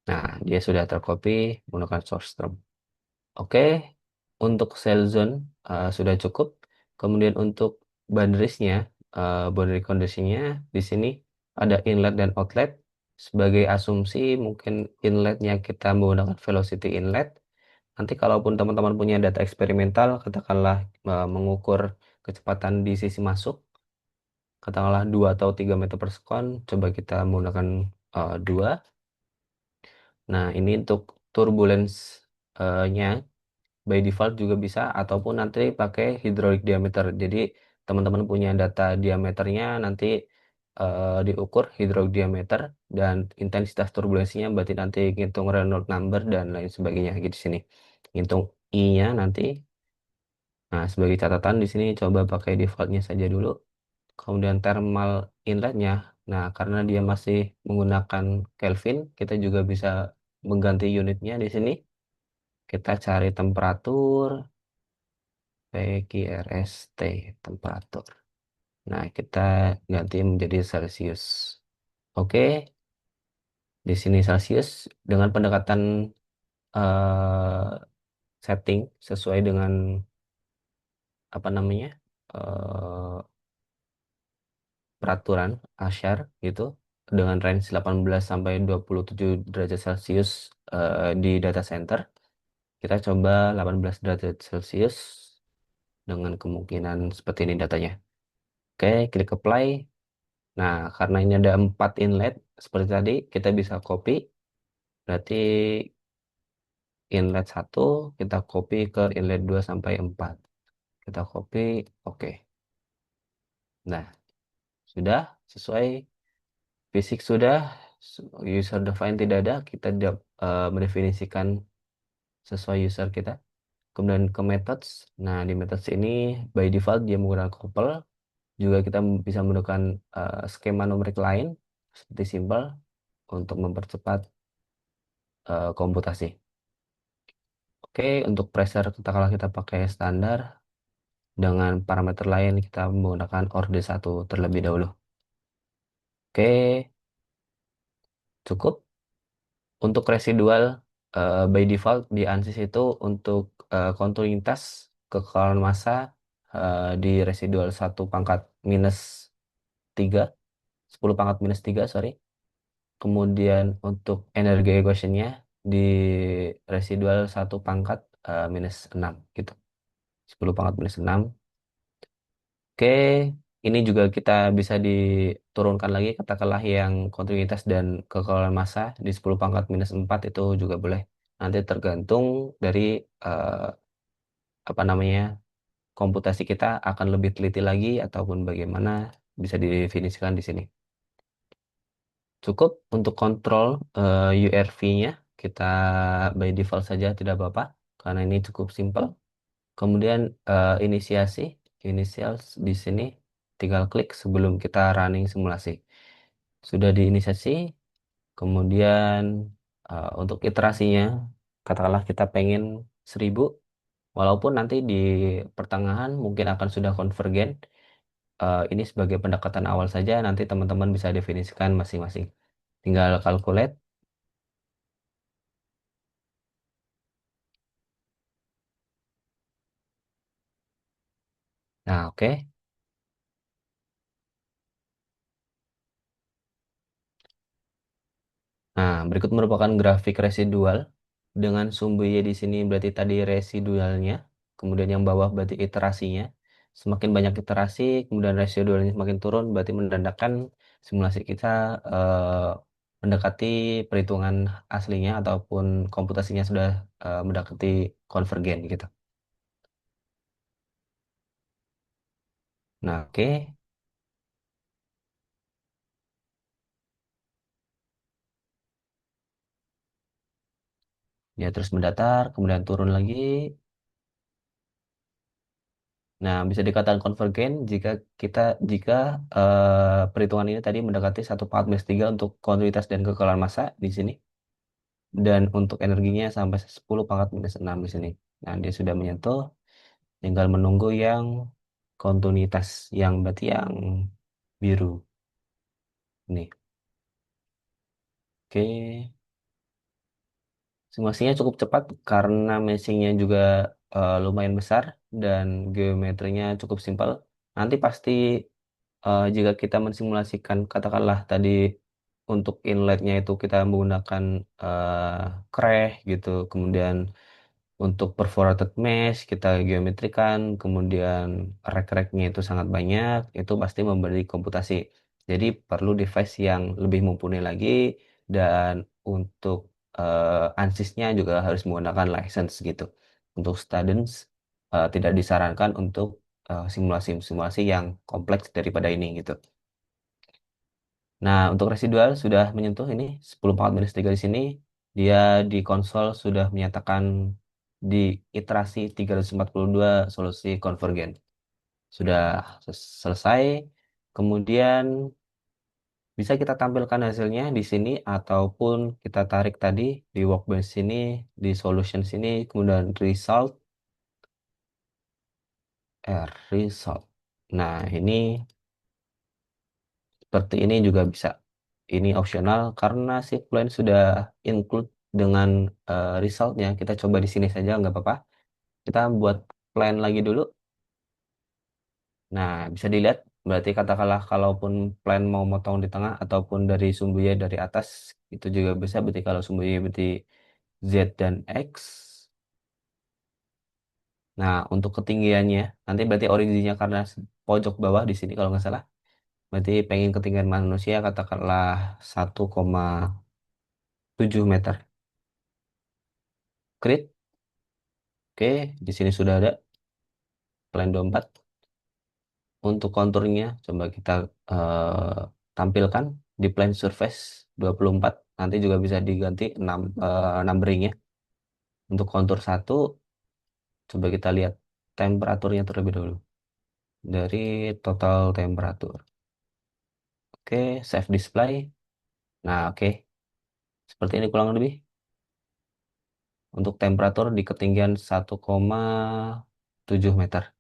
Nah, dia sudah tercopy menggunakan source term. Oke, untuk cell zone sudah cukup. Kemudian untuk boundariesnya, boundary conditionnya di sini ada inlet dan outlet. Sebagai asumsi mungkin inletnya kita menggunakan velocity inlet. Nanti kalaupun teman-teman punya data eksperimental, katakanlah mengukur kecepatan di sisi masuk, katakanlah 2 atau 3 meter per second, coba kita menggunakan 2. Nah, ini untuk turbulence-nya by default juga bisa ataupun nanti pakai hydraulic diameter. Jadi teman-teman punya data diameternya nanti diukur hydraulic diameter dan intensitas turbulensinya berarti nanti ngitung Reynolds number dan lain sebagainya gitu di sini. Ngitung I-nya nanti. Nah, sebagai catatan di sini coba pakai defaultnya saja dulu. Kemudian thermal inletnya. Nah, karena dia masih menggunakan Kelvin, kita juga bisa mengganti unitnya di sini. Kita cari temperatur PQRST temperatur. Nah, kita ganti menjadi Celsius. Oke, di sini Celsius dengan pendekatan eh, setting sesuai dengan apa namanya eh, peraturan ASHAR gitu dengan range 18 sampai 27 derajat Celcius di data center. Kita coba 18 derajat Celcius dengan kemungkinan seperti ini datanya. Oke, klik apply. Nah, karena ini ada 4 inlet, seperti tadi, kita bisa copy. Berarti inlet satu kita copy ke inlet 2 sampai 4. Kita copy, oke. Nah, sudah sesuai fisik sudah, user define tidak ada, kita mendefinisikan sesuai user kita. Kemudian ke methods. Nah, di methods ini by default dia menggunakan couple. Juga kita bisa menggunakan skema numerik lain seperti simple untuk mempercepat komputasi. Oke, untuk pressure katakanlah kita pakai standar dengan parameter lain kita menggunakan ORD1 terlebih dahulu. Oke, cukup. Untuk residual by default di ANSYS itu untuk kontinuitas kekalahan massa di residual 1 pangkat minus 3, 10 pangkat minus 3, sorry. Kemudian untuk energi equationnya di residual 1 pangkat minus 6 gitu. 10 pangkat minus 6. Oke, ini juga kita bisa diturunkan lagi katakanlah yang kontinuitas dan kekalahan massa di 10 pangkat minus 4 itu juga boleh. Nanti tergantung dari eh, apa namanya komputasi kita akan lebih teliti lagi ataupun bagaimana bisa didefinisikan di sini. Cukup untuk kontrol URV-nya kita by default saja tidak apa-apa karena ini cukup simple. Kemudian inisiasi, initial di sini tinggal klik sebelum kita running simulasi. Sudah diinisiasi, kemudian untuk iterasinya, katakanlah kita pengen 1000, walaupun nanti di pertengahan mungkin akan sudah konvergen. Ini sebagai pendekatan awal saja, nanti teman-teman bisa definisikan masing-masing. Tinggal calculate. Nah, oke. Nah, berikut merupakan grafik residual dengan sumbu Y di sini berarti tadi residualnya, kemudian yang bawah berarti iterasinya. Semakin banyak iterasi, kemudian residualnya semakin turun, berarti menandakan simulasi kita eh, mendekati perhitungan aslinya ataupun komputasinya sudah mendekati konvergen gitu. Nah, oke. Dia terus mendatar, kemudian turun lagi. Nah, bisa dikatakan konvergen jika perhitungan ini tadi mendekati 1/4-3 untuk kontinuitas dan kekalahan massa di sini dan untuk energinya sampai 10/6 di sini. Nah, dia sudah menyentuh, tinggal menunggu yang kontinuitas yang berarti yang biru. Nih. Oke. Simulasinya cukup cepat karena meshingnya juga lumayan besar dan geometrinya cukup simpel. Nanti pasti jika kita mensimulasikan katakanlah tadi untuk inletnya itu kita menggunakan crash gitu, kemudian untuk perforated mesh kita geometrikan, kemudian rek-reknya itu sangat banyak, itu pasti memberi komputasi. Jadi perlu device yang lebih mumpuni lagi dan untuk ANSYS-nya juga harus menggunakan license gitu. Untuk students tidak disarankan untuk simulasi-simulasi yang kompleks daripada ini gitu. Nah, untuk residual sudah menyentuh ini 10,4-3 di sini. Dia di konsol sudah menyatakan di iterasi 342 solusi konvergen. Sudah selesai. Kemudian bisa kita tampilkan hasilnya di sini ataupun kita tarik tadi di Workbench sini, di solution sini, kemudian result. Nah, ini seperti ini juga bisa. Ini opsional karena si plan sudah include dengan resultnya. Kita coba di sini saja, nggak apa-apa. Kita buat plan lagi dulu. Nah, bisa dilihat. Berarti katakanlah kalaupun plan mau motong di tengah ataupun dari sumbunya dari atas, itu juga bisa. Berarti kalau sumbunya berarti Z dan X. Nah, untuk ketinggiannya, nanti berarti originnya karena pojok bawah di sini kalau nggak salah. Berarti pengen ketinggian manusia katakanlah 1,7 meter. Create. Oke, di sini sudah ada plan 24. Untuk konturnya, coba kita eh, tampilkan di plan surface 24. Nanti juga bisa diganti numbering-nya. Untuk kontur satu, coba kita lihat temperaturnya terlebih dahulu. Dari total temperatur. Oke, save display. Nah, oke. Seperti ini kurang lebih. Untuk temperatur di ketinggian 1,7 meter.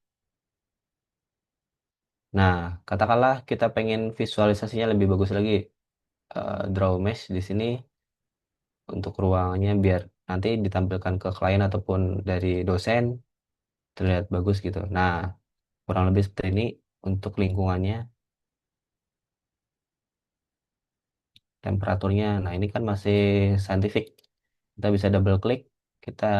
Nah, katakanlah kita pengen visualisasinya lebih bagus lagi. Draw mesh di sini untuk ruangannya biar nanti ditampilkan ke klien ataupun dari dosen terlihat bagus gitu. Nah, kurang lebih seperti ini untuk lingkungannya, temperaturnya. Nah, ini kan masih scientific. Kita bisa double klik, kita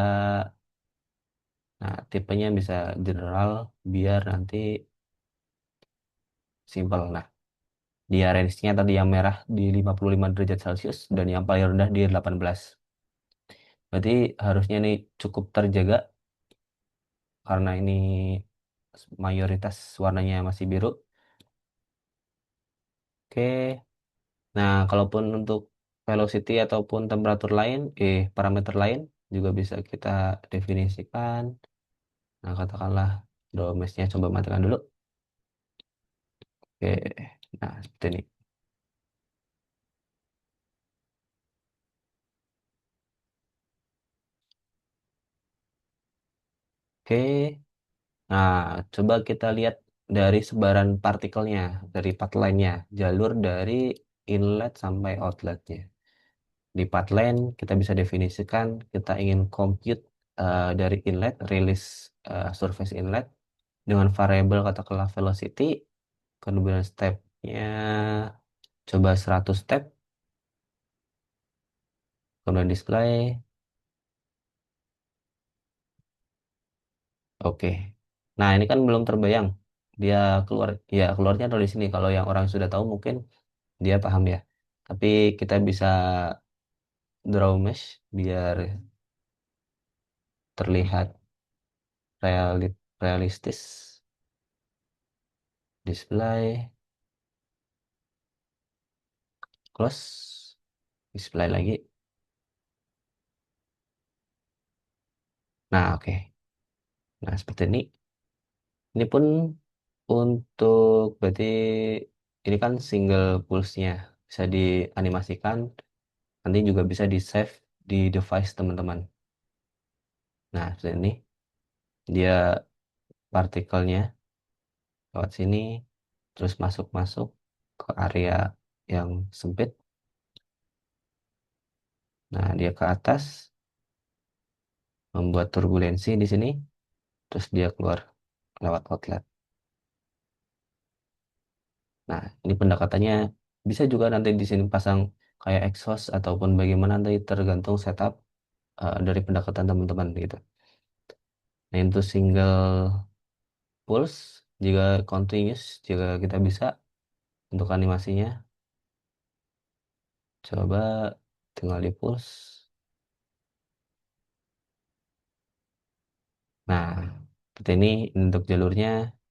nah tipenya bisa general biar nanti simple. Nah, dia range-nya tadi yang merah di 55 derajat Celcius dan yang paling rendah di 18. Berarti harusnya ini cukup terjaga karena ini mayoritas warnanya masih biru. Oke. Nah, kalaupun untuk velocity ataupun temperatur lain, parameter lain juga bisa kita definisikan. Nah, katakanlah draw mesh-nya coba matikan dulu. Oke. Nah, seperti ini. Oke. Nah, coba kita lihat dari sebaran partikelnya, dari path line-nya, jalur dari inlet sampai outletnya. Di path line kita bisa definisikan kita ingin compute dari inlet, release surface inlet dengan variabel katakanlah velocity, kemudian stepnya coba 100 step, kemudian display. Oke. Nah, ini kan belum terbayang. Dia keluar, ya keluarnya dari sini. Kalau yang orang sudah tahu mungkin dia paham ya. Tapi kita bisa draw mesh biar terlihat realistis. Display, close, display lagi. Nah, oke. Nah, seperti ini. Ini pun untuk berarti ini kan single pulse-nya bisa dianimasikan. Nanti juga bisa di save di device teman-teman. Nah, seperti ini dia partikelnya lewat sini terus masuk-masuk ke area yang sempit. Nah, dia ke atas. membuat turbulensi di sini, terus dia keluar lewat outlet. Nah, ini pendekatannya bisa juga nanti di sini pasang kayak exhaust ataupun bagaimana nanti tergantung setup dari pendekatan teman-teman gitu. Nah, itu single pulse, jika continuous, jika kita bisa untuk animasinya, coba tinggal di pulse. Nah, seperti ini untuk jalurnya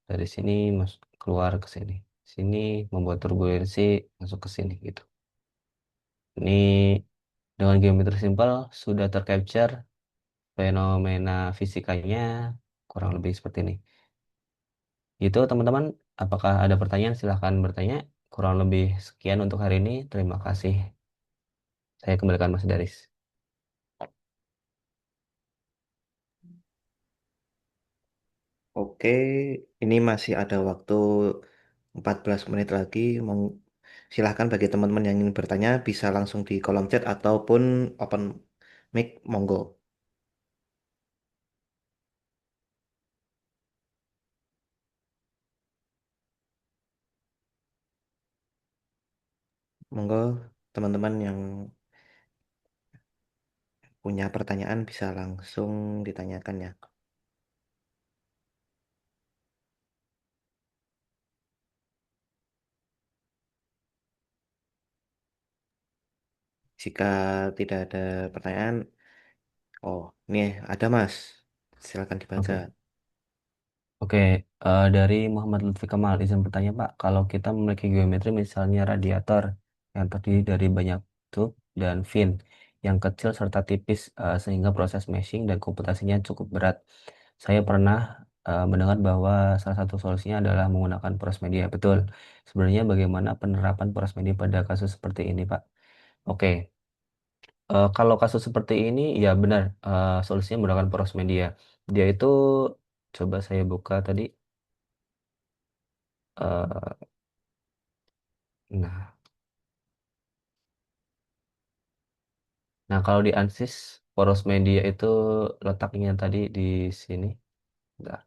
dari sini masuk keluar ke sini. Sini membuat turbulensi masuk ke sini gitu. Ini dengan geometri simpel sudah tercapture fenomena fisikanya kurang lebih seperti ini. Itu teman-teman, apakah ada pertanyaan? Silahkan bertanya. Kurang lebih sekian untuk hari ini. Terima kasih. Saya kembalikan Mas Daris. Oke, ini masih ada waktu 14 menit lagi. Silahkan bagi teman-teman yang ingin bertanya bisa langsung di kolom chat ataupun open mic, monggo. Monggo teman-teman yang punya pertanyaan bisa langsung ditanyakan ya. Jika tidak ada pertanyaan, oh ini ada Mas. Silakan dibaca. Oke. Oke, dari Muhammad Lutfi Kamal izin bertanya Pak, kalau kita memiliki geometri misalnya radiator yang terdiri dari banyak tube dan fin yang kecil serta tipis sehingga proses meshing dan komputasinya cukup berat. Saya pernah mendengar bahwa salah satu solusinya adalah menggunakan poros media. Betul. Sebenarnya bagaimana penerapan poros media pada kasus seperti ini Pak? Oke, kalau kasus seperti ini ya benar solusinya menggunakan poros media. Dia itu coba saya buka tadi. eh, Nah, nah, kalau di ANSYS poros media itu letaknya tadi di sini. Bentar.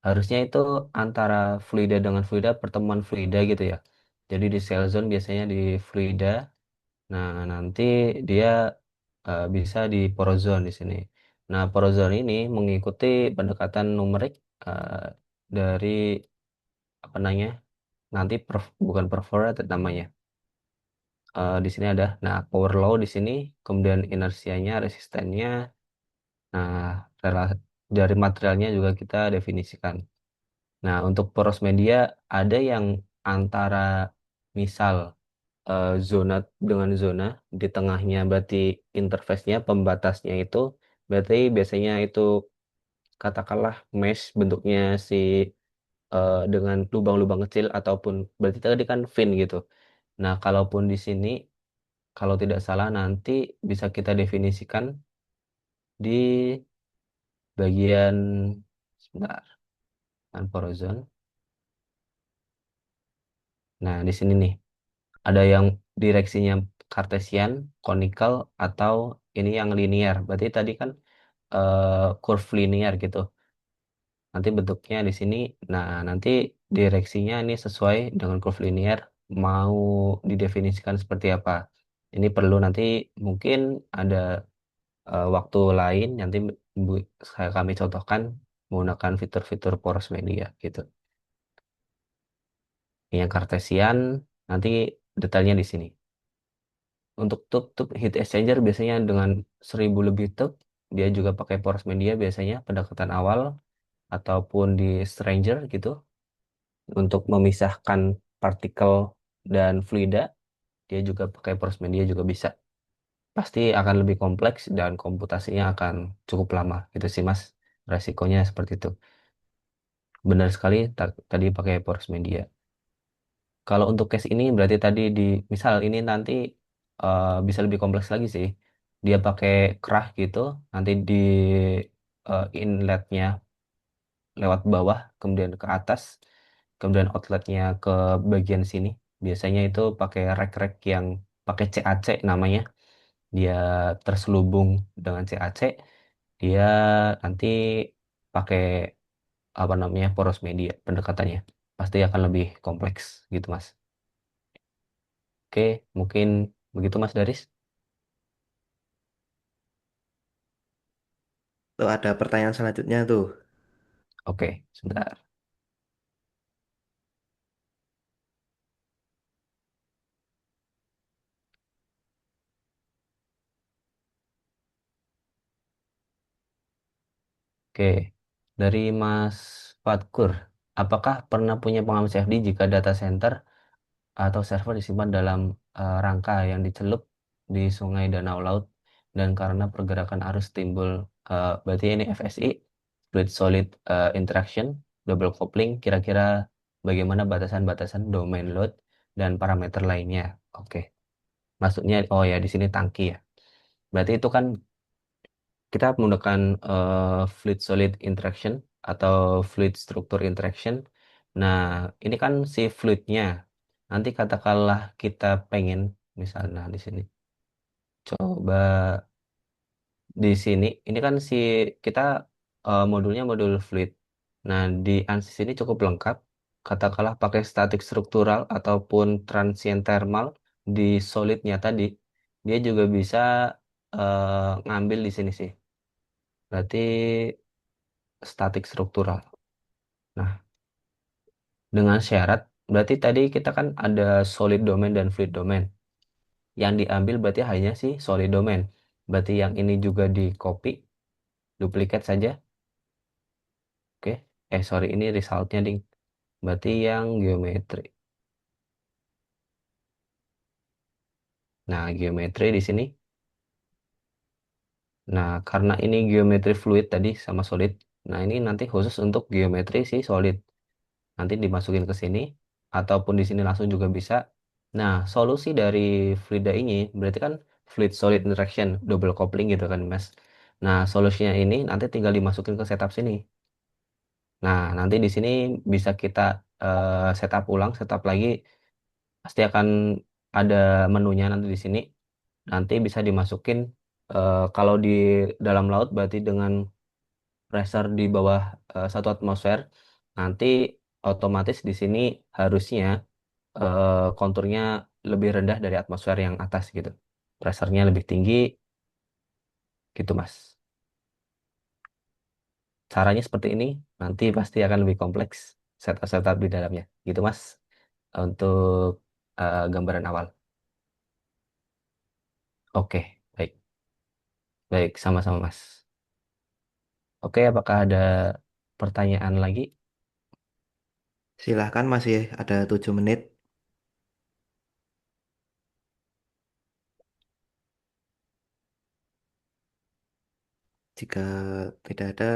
Harusnya itu antara fluida dengan fluida, pertemuan fluida gitu ya. Jadi di cell zone biasanya di fluida. Nah, nanti dia bisa di porozone di sini. Nah, porozone ini mengikuti pendekatan numerik eh, dari apa namanya? Nanti bukan perforated namanya. Di sini ada, nah power law di sini, kemudian inersianya, resistennya. Nah, dari materialnya juga kita definisikan. Nah, untuk poros media ada yang antara misal zona dengan zona di tengahnya berarti interface-nya, pembatasnya itu berarti biasanya itu katakanlah mesh bentuknya si dengan lubang-lubang kecil ataupun berarti tadi kan fin gitu. Nah, kalaupun di sini kalau tidak salah nanti bisa kita definisikan di bagian sebentar, unhorizon. Nah, di sini nih ada yang direksinya kartesian, conical atau ini yang linear. Berarti tadi kan curve linear gitu. Nanti bentuknya di sini. Nah, nanti direksinya ini sesuai dengan curve linear mau didefinisikan seperti apa. Ini perlu nanti mungkin ada waktu lain nanti kami contohkan menggunakan fitur-fitur poros media gitu. Yang kartesian nanti detailnya di sini. Untuk tube heat exchanger biasanya dengan 1000 lebih tube, dia juga pakai poros media biasanya pendekatan awal ataupun di stranger gitu untuk memisahkan partikel dan fluida, dia juga pakai poros media juga bisa. Pasti akan lebih kompleks dan komputasinya akan cukup lama gitu sih Mas. Resikonya seperti itu. Benar sekali tadi pakai poros media. Kalau untuk case ini berarti tadi di misal ini nanti bisa lebih kompleks lagi sih. Dia pakai kerah gitu, nanti di inletnya lewat bawah, kemudian ke atas, kemudian outletnya ke bagian sini. Biasanya itu pakai rek-rek yang pakai CAC namanya. Dia terselubung dengan CAC. Dia nanti pakai apa namanya poros media pendekatannya. Pasti akan lebih kompleks gitu Mas. Oke, mungkin begitu Mas Daris. Tuh ada pertanyaan selanjutnya tuh. Oke, sebentar. Oke, dari Mas Fatkur, apakah pernah punya pengalaman CFD jika data center atau server disimpan dalam rangka yang dicelup di sungai, danau, laut, dan karena pergerakan arus timbul, berarti ini FSI, fluid solid interaction, double coupling, kira-kira bagaimana batasan-batasan domain load dan parameter lainnya? Oke, maksudnya, oh ya di sini tangki ya. Berarti itu kan kita menggunakan fluid solid interaction atau fluid structure interaction. Nah, ini kan si fluidnya. Nanti katakanlah kita pengen, misalnya di sini, coba di sini, ini kan si kita modulnya modul fluid. Nah, di ANSYS ini cukup lengkap. Katakanlah pakai statik struktural ataupun transient thermal di solidnya tadi, dia juga bisa ngambil di sini sih. Berarti statik struktural. Nah, dengan syarat, berarti tadi kita kan ada solid domain dan fluid domain. Yang diambil berarti hanya si solid domain. Berarti yang ini juga di copy, duplikat saja. Oke. Sorry, ini resultnya, ding. Berarti yang geometri. Nah, geometri di sini. Nah, karena ini geometri fluid tadi sama solid. Nah, ini nanti khusus untuk geometri si solid. Nanti dimasukin ke sini. Ataupun di sini langsung juga bisa. Nah, solusi dari fluida ini berarti kan fluid solid interaction, double coupling gitu kan, Mas. Nah, solusinya ini nanti tinggal dimasukin ke setup sini. Nah, nanti di sini bisa kita setup ulang, setup lagi. Pasti akan ada menunya nanti di sini. Nanti bisa dimasukin kalau di dalam laut berarti dengan pressure di bawah 1 atmosfer. Nanti otomatis di sini harusnya konturnya lebih rendah dari atmosfer yang atas gitu. Pressernya lebih tinggi gitu, Mas. Caranya seperti ini, nanti pasti akan lebih kompleks setup-setup di dalamnya. Gitu, Mas. Untuk gambaran awal. Oke, baik. Baik, sama-sama, Mas. Oke, apakah ada pertanyaan lagi? Silahkan masih ada 7 menit. Jika tidak ada,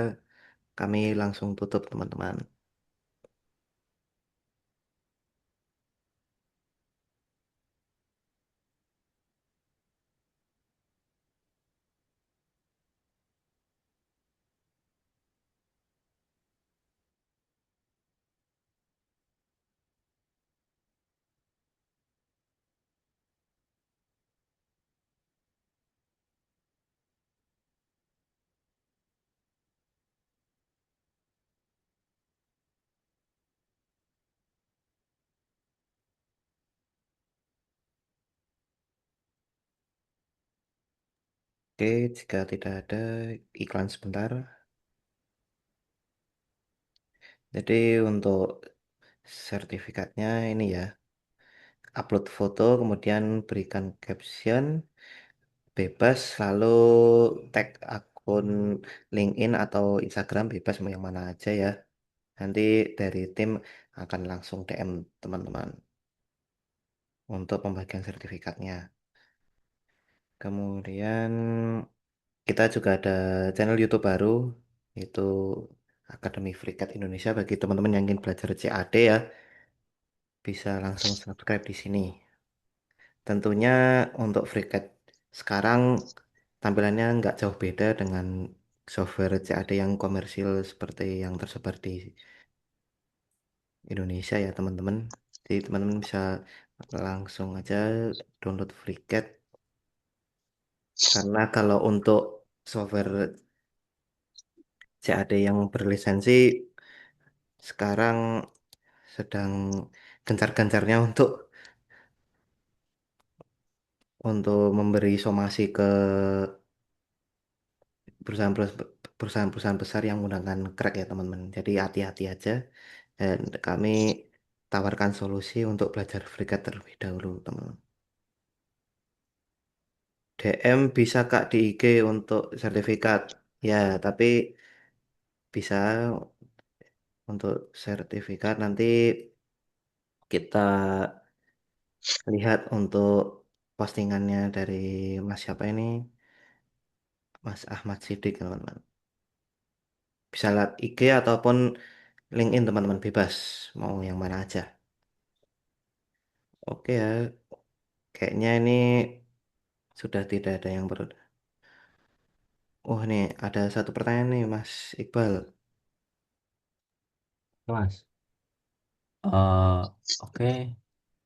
kami langsung tutup teman-teman. Oke, jika tidak ada iklan sebentar. Jadi untuk sertifikatnya ini ya, upload foto, kemudian berikan caption, bebas, lalu tag akun LinkedIn atau Instagram bebas mau yang mana aja ya. Nanti dari tim akan langsung DM teman-teman untuk pembagian sertifikatnya. Kemudian kita juga ada channel YouTube baru, yaitu Akademi FreeCAD Indonesia bagi teman-teman yang ingin belajar CAD ya, bisa langsung subscribe di sini. Tentunya untuk FreeCAD sekarang tampilannya nggak jauh beda dengan software CAD yang komersil seperti yang tersebar di Indonesia ya teman-teman. Jadi teman-teman bisa langsung aja download FreeCAD karena kalau untuk software CAD yang berlisensi sekarang sedang gencar-gencarnya untuk memberi somasi ke perusahaan-perusahaan besar yang menggunakan crack ya teman-teman. Jadi hati-hati aja dan kami tawarkan solusi untuk belajar FreeCAD terlebih dahulu teman-teman. DM bisa Kak di IG untuk sertifikat. Ya, tapi bisa untuk sertifikat nanti kita lihat untuk postingannya dari Mas siapa ini? Mas Ahmad Sidik teman-teman. Bisa lihat IG ataupun LinkedIn teman-teman bebas mau yang mana aja. Oke ya, kayaknya ini sudah tidak ada yang perlu. Oh nih ada satu pertanyaan nih Mas Iqbal. Mas. Eh, oke,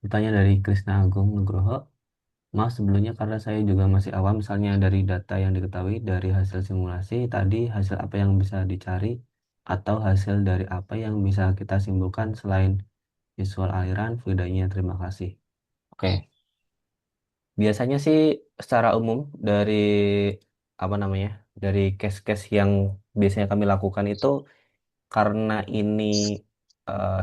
pertanyaan dari Krisna Agung Nugroho. Mas, sebelumnya karena saya juga masih awam, misalnya dari data yang diketahui dari hasil simulasi, tadi hasil apa yang bisa dicari atau hasil dari apa yang bisa kita simpulkan selain visual aliran, fluidanya. Terima kasih. Oke, biasanya sih secara umum dari apa namanya, dari case-case yang biasanya kami lakukan itu karena ini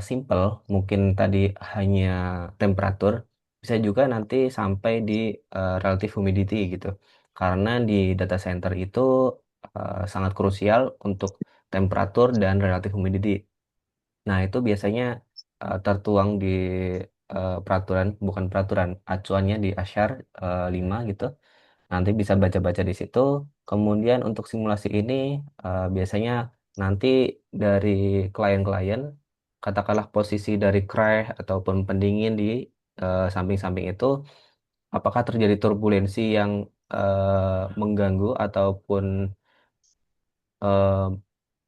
simple, mungkin tadi hanya temperatur, bisa juga nanti sampai di relative humidity gitu. Karena di data center itu sangat krusial untuk temperatur dan relative humidity. Nah, itu biasanya tertuang di peraturan, bukan peraturan, acuannya di ASHAR 5 gitu. Nanti bisa baca-baca di situ. Kemudian untuk simulasi ini biasanya nanti dari klien-klien, katakanlah posisi dari crash ataupun pendingin di samping-samping itu, apakah terjadi turbulensi yang mengganggu ataupun eh,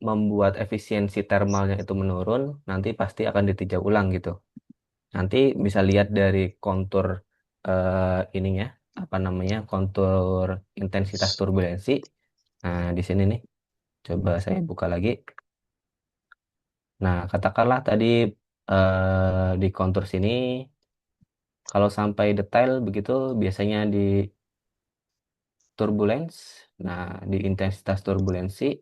membuat efisiensi termalnya itu menurun, nanti pasti akan ditinjau ulang gitu. Nanti bisa lihat dari kontur ininya, apa namanya, kontur intensitas turbulensi. Nah, di sini nih, coba saya buka lagi. Nah, katakanlah tadi di kontur sini, kalau sampai detail begitu, biasanya di turbulence, nah di intensitas turbulensi,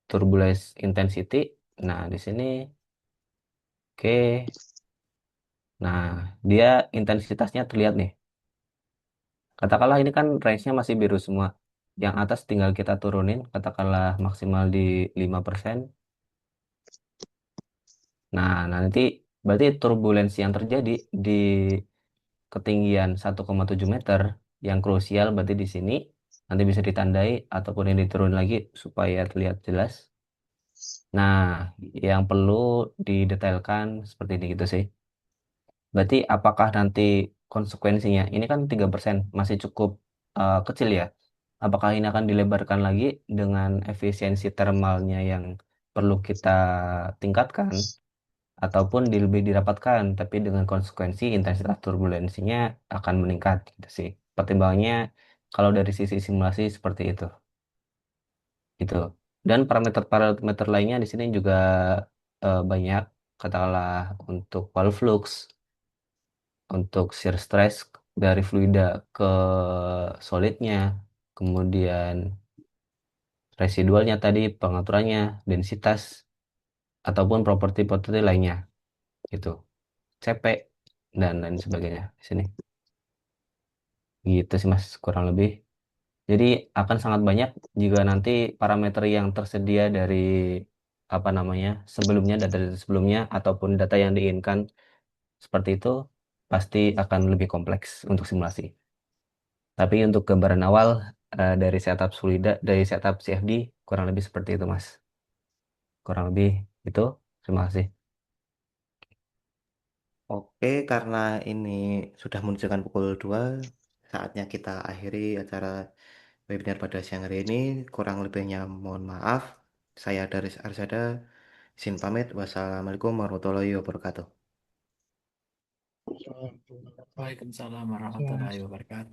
turbulence intensity. Nah, di sini, oke. Nah, dia intensitasnya terlihat nih. Katakanlah ini kan range-nya masih biru semua. Yang atas tinggal kita turunin, katakanlah maksimal di 5%. Nah, nanti berarti turbulensi yang terjadi di ketinggian 1,7 meter yang krusial berarti di sini nanti bisa ditandai ataupun yang diturun lagi supaya terlihat jelas. Nah, yang perlu didetailkan seperti ini gitu sih. Berarti apakah nanti konsekuensinya, ini kan 3% masih cukup kecil ya. Apakah ini akan dilebarkan lagi dengan efisiensi termalnya yang perlu kita tingkatkan, ataupun lebih dirapatkan, tapi dengan konsekuensi intensitas turbulensinya akan meningkat gitu sih. Pertimbangannya kalau dari sisi simulasi seperti itu, gitu. Dan parameter-parameter lainnya di sini juga banyak, katakanlah untuk wall flux, untuk shear stress dari fluida ke solidnya, kemudian residualnya tadi, pengaturannya, densitas, ataupun properti-properti lainnya, gitu. CP, dan lain sebagainya di sini. Gitu sih Mas, kurang lebih. Jadi akan sangat banyak jika nanti parameter yang tersedia dari apa namanya sebelumnya, data-data sebelumnya ataupun data yang diinginkan seperti itu pasti akan lebih kompleks untuk simulasi. Tapi untuk gambaran awal dari setup Solida, dari setup CFD kurang lebih seperti itu Mas. Kurang lebih itu. Terima kasih. Oke, karena ini sudah menunjukkan pukul 2, saatnya kita akhiri acara webinar pada siang hari ini. Kurang lebihnya mohon maaf. Saya Daris Arsada, izin pamit. Wassalamualaikum warahmatullahi wabarakatuh. Waalaikumsalam warahmatullahi wabarakatuh.